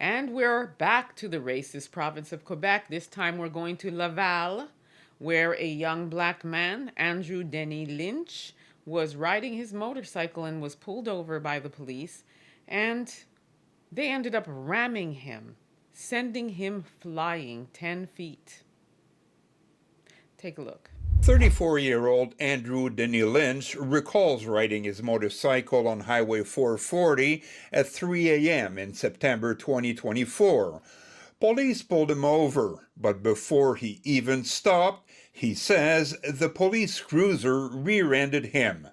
And we're back to the racist province of Quebec. This time we're going to Laval, where a young black man, Andrew Denis Lynch, was riding his motorcycle and was pulled over by the police, and they ended up ramming him, sending him flying 10 feet. Take a look. 34-year-old Andrew Denis Lynch recalls riding his motorcycle on Highway 440 at 3 a.m. in September 2024. Police pulled him over, but before he even stopped, he says the police cruiser rear-ended him.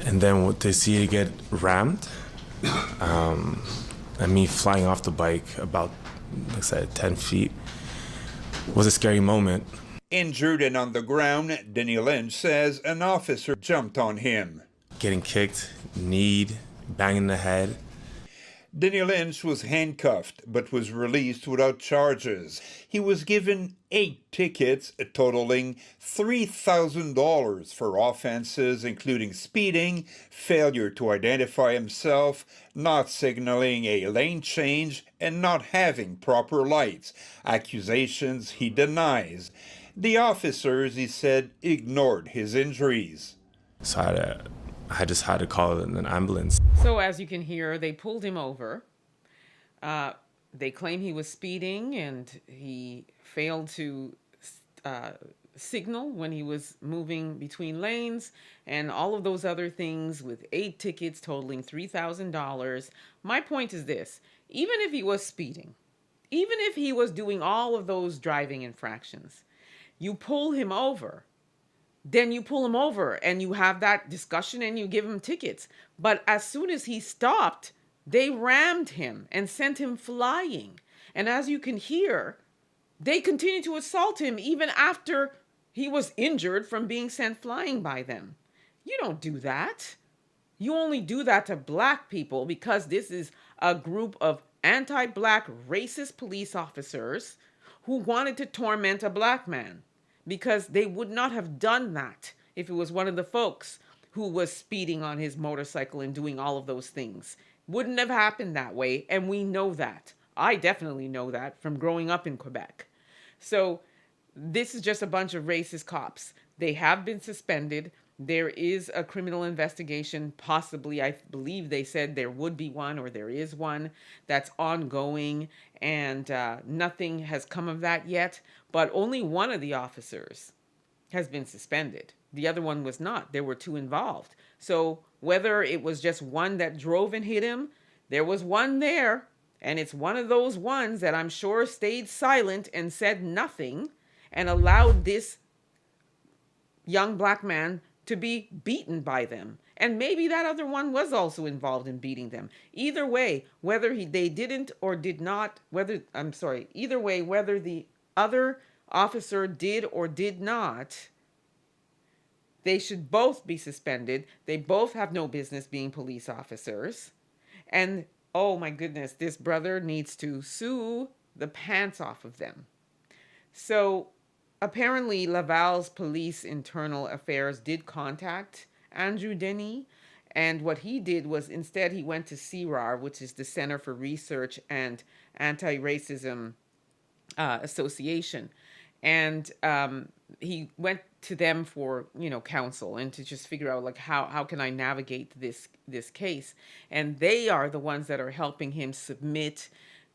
And then they see it get rammed, and me flying off the bike about, like I said, 10 feet. It was a scary moment. Injured and on the ground, Denis Lynch says an officer jumped on him. Getting kicked, kneed, banging the head. Denis Lynch was handcuffed but was released without charges. He was given 8 tickets totaling $3,000 for offenses including speeding, failure to identify himself, not signaling a lane change, and not having proper lights. Accusations he denies. The officers, he said, ignored his injuries. So I just had to call an ambulance. So as you can hear, they pulled him over. They claim he was speeding and he failed to signal when he was moving between lanes and all of those other things with 8 tickets totaling $3,000. My point is this: even if he was speeding, even if he was doing all of those driving infractions, you pull him over, then you pull him over and you have that discussion and you give him tickets. But as soon as he stopped, they rammed him and sent him flying. And as you can hear, they continued to assault him even after he was injured from being sent flying by them. You don't do that. You only do that to black people because this is a group of anti-black racist police officers who wanted to torment a black man, because they would not have done that if it was one of the folks who was speeding on his motorcycle and doing all of those things. Wouldn't have happened that way, and we know that. I definitely know that from growing up in Quebec. So this is just a bunch of racist cops. They have been suspended. There is a criminal investigation, possibly. I believe they said there would be one, or there is one that's ongoing, and nothing has come of that yet. But only one of the officers has been suspended. The other one was not. There were 2 involved. So whether it was just one that drove and hit him, there was one there, and it's one of those ones that I'm sure stayed silent and said nothing and allowed this young black man to be beaten by them. And maybe that other one was also involved in beating them. Either way, whether they didn't or did not, either way, whether the other officer did or did not, they should both be suspended. They both have no business being police officers. And oh my goodness, this brother needs to sue the pants off of them. So apparently, Laval's police internal affairs did contact Andrew Denis, and what he did was instead he went to CRAR, which is the Center for Research and Anti-Racism Association, and he went to them for counsel and to just figure out like how can I navigate this case, and they are the ones that are helping him submit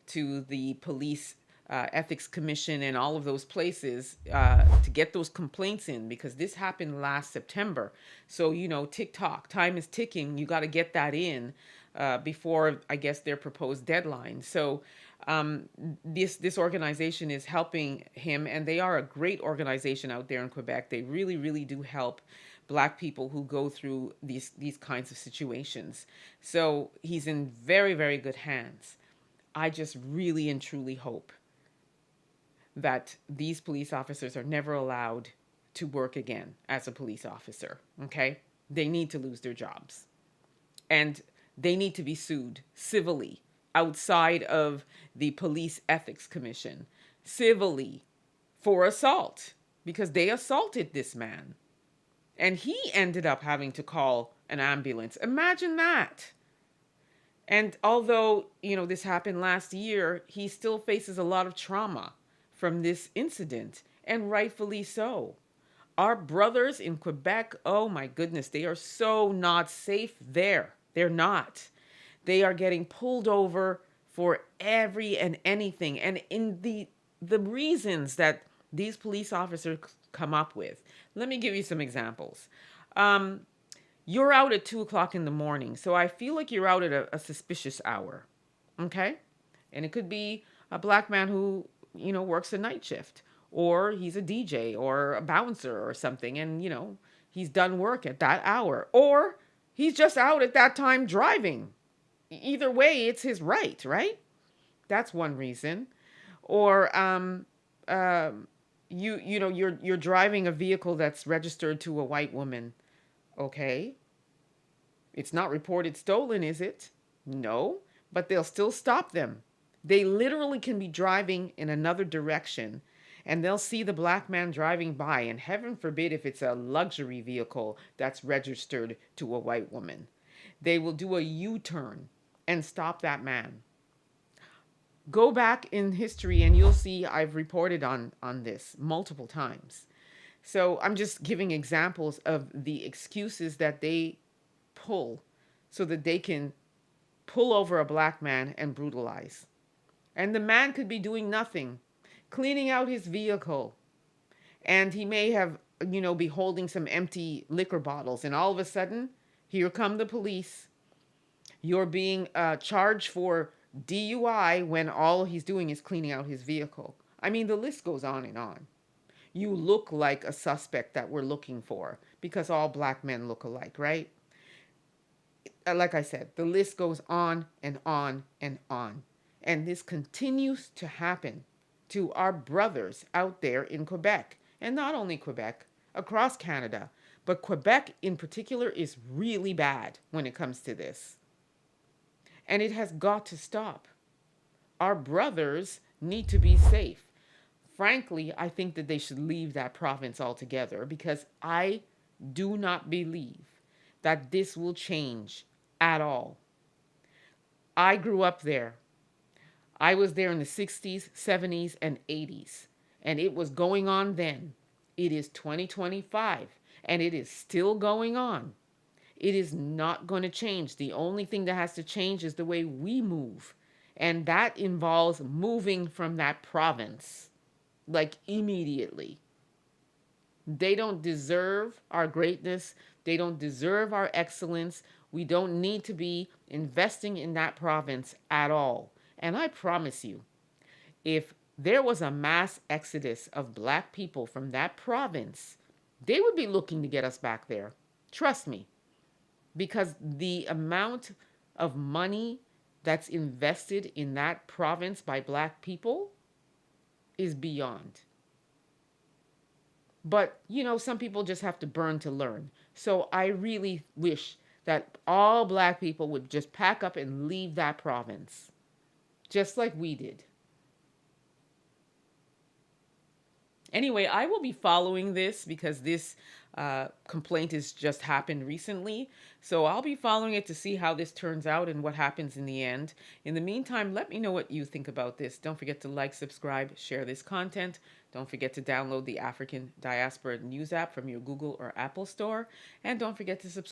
to the police ethics commission and all of those places to get those complaints in, because this happened last September. So, TikTok, time is ticking. You got to get that in before, I guess, their proposed deadline. So this organization is helping him, and they are a great organization out there in Quebec. They really, really do help Black people who go through these kinds of situations. So he's in very, very good hands. I just really and truly hope that these police officers are never allowed to work again as a police officer, okay? They need to lose their jobs. And they need to be sued civilly outside of the Police Ethics Commission, civilly, for assault, because they assaulted this man. And he ended up having to call an ambulance. Imagine that. And although, this happened last year, he still faces a lot of trauma from this incident, and rightfully so. Our brothers in Quebec, oh my goodness, they are so not safe there. They're not. They are getting pulled over for every and anything. And in the reasons that these police officers come up with, let me give you some examples. You're out at 2 o'clock in the morning, so I feel like you're out at a suspicious hour. Okay? And it could be a black man who, works a night shift, or he's a DJ or a bouncer or something, and, he's done work at that hour, or he's just out at that time driving. Either way, it's his right? That's one reason. Or you're driving a vehicle that's registered to a white woman. Okay. It's not reported stolen, is it? No, but they'll still stop them. They literally can be driving in another direction, and they'll see the black man driving by, and heaven forbid if it's a luxury vehicle that's registered to a white woman. They will do a U-turn and stop that man. Go back in history and you'll see I've reported on this multiple times. So I'm just giving examples of the excuses that they pull so that they can pull over a black man and brutalize. And the man could be doing nothing, cleaning out his vehicle. And he may have, be holding some empty liquor bottles. And all of a sudden, here come the police. You're being charged for DUI when all he's doing is cleaning out his vehicle. I mean, the list goes on and on. You look like a suspect that we're looking for because all black men look alike, right? Like I said, the list goes on and on and on. And this continues to happen to our brothers out there in Quebec. And not only Quebec, across Canada. But Quebec in particular is really bad when it comes to this. And it has got to stop. Our brothers need to be safe. Frankly, I think that they should leave that province altogether because I do not believe that this will change at all. I grew up there. I was there in the 60s, 70s, and 80s, and it was going on then. It is 2025, and it is still going on. It is not going to change. The only thing that has to change is the way we move, and that involves moving from that province, like immediately. They don't deserve our greatness. They don't deserve our excellence. We don't need to be investing in that province at all. And I promise you, if there was a mass exodus of black people from that province, they would be looking to get us back there. Trust me. Because the amount of money that's invested in that province by black people is beyond. But, some people just have to burn to learn. So I really wish that all black people would just pack up and leave that province, just like we did. Anyway, I will be following this because this complaint has just happened recently. So I'll be following it to see how this turns out and what happens in the end. In the meantime, let me know what you think about this. Don't forget to like, subscribe, share this content. Don't forget to download the African Diaspora News app from your Google or Apple store. And don't forget to subscribe